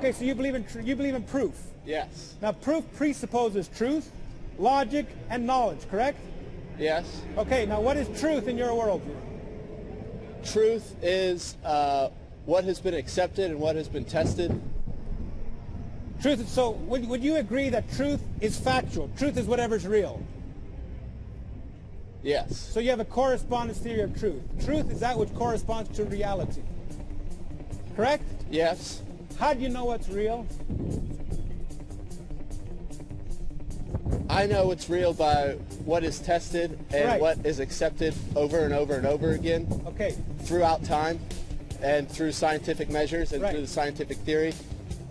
Okay, so you believe in proof. Yes. Now, proof presupposes truth, logic, and knowledge, correct? Yes. Okay, now what is truth in your worldview? Truth is what has been accepted and what has been tested. Truth. So would you agree that truth is factual? Truth is whatever's real. Yes. So you have a correspondence theory of truth. Truth is that which corresponds to reality. Correct? Yes. How do you know what's real? I know it's real by what is tested and Right. what is accepted over and over and over again. Okay. Throughout time and through scientific measures and Right. through the scientific theory.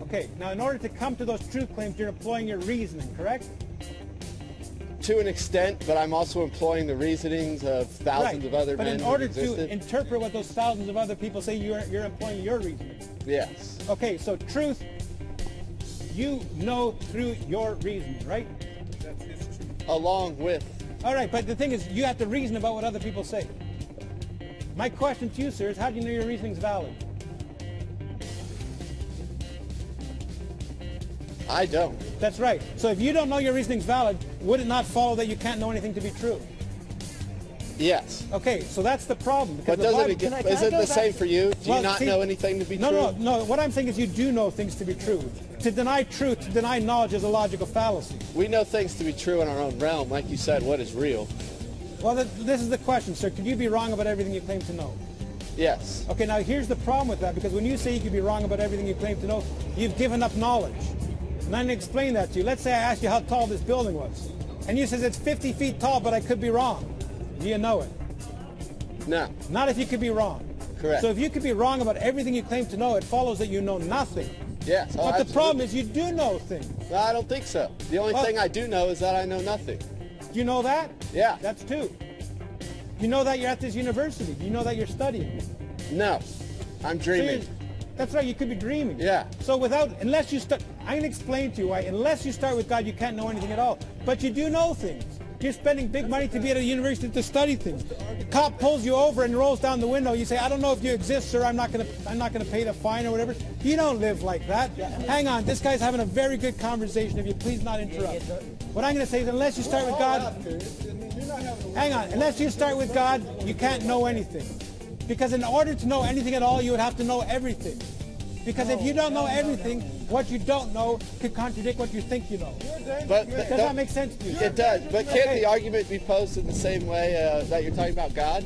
Okay. Now, in order to come to those truth claims, you're employing your reasoning, correct? To an extent, but I'm also employing the reasonings of thousands of other but men in who order existed. to interpret what those thousands of other people say, you're employing your reasoning. Yes. Okay, so truth, you know through your reasoning, right? Along with. All right, but the thing is, you have to reason about what other people say. My question to you, sir, is how do you know your reasoning's valid? I don't. That's right. So if you don't know your reasoning's valid, would it not follow that you can't know anything to be true? Yes. Okay, so that's the problem. But doesn't it get, is it the same for you? Do you not know anything to be true? No. What I'm saying is you do know things to be true. To deny truth, to deny knowledge is a logical fallacy. We know things to be true in our own realm. Like you said, what is real? Well, this is the question, sir. Could you be wrong about everything you claim to know? Yes. Okay, now here's the problem with that, because when you say you could be wrong about everything you claim to know, you've given up knowledge. And I didn't explain that to you. Let's say I asked you how tall this building was. And you says it's 50 feet tall, but I could be wrong. Do you know it? No. Not if you could be wrong. Correct. So if you could be wrong about everything you claim to know, it follows that you know nothing. Yes. But the problem is you do know things. No, I don't think so. The only thing I do know is that I know nothing. Do you know that? Yeah. That's two. You know that you're at this university. You know that you're studying. No. I'm dreaming. That's right, you could be dreaming. Yeah. So unless you start, I'm going to explain to you why, unless you start with God, you can't know anything at all. But you do know things. You're spending big money to be at a university to study things. The cop pulls you over and rolls down the window. You say, "I don't know if you exist, sir. I'm not going to pay the fine or whatever." You don't live like that. Hang on, this guy's having a very good conversation. If you please not interrupt. What I'm going to say is, unless you start with God, hang on, unless you start with God, you can't know anything. Because in order to know anything at all, you would have to know everything. Because if you don't know everything, what you don't know could contradict what you think you know. But does that make sense to you? It does. But can't the argument be posed in the same way that you're talking about God?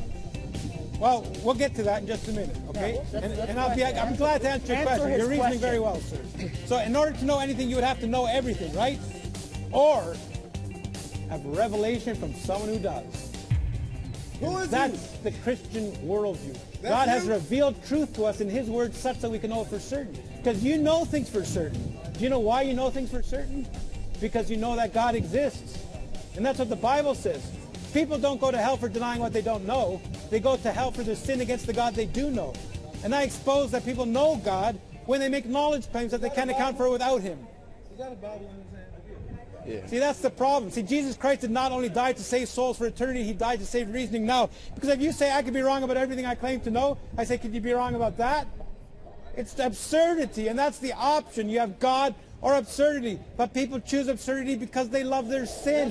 Well, we'll get to that in just a minute, okay? And I'm glad to answer your question. You're reasoning very well, sir. So in order to know anything, you would have to know everything, right? Or have revelation from someone who does. That's the Christian worldview. God has revealed truth to us in His Word such that we can know it for certain. Because you know things for certain. Do you know why you know things for certain? Because you know that God exists. And that's what the Bible says. People don't go to hell for denying what they don't know. They go to hell for their sin against the God they do know. And I expose that people know God when they make knowledge claims that they can't account for without Him. Is that a Bible in his hand? Yeah. See, that's the problem. See, Jesus Christ did not only die to save souls for eternity, He died to save reasoning now. Because if you say I could be wrong about everything I claim to know, I say, could you be wrong about that? It's absurdity, and that's the option. You have God or absurdity. But people choose absurdity because they love their sin.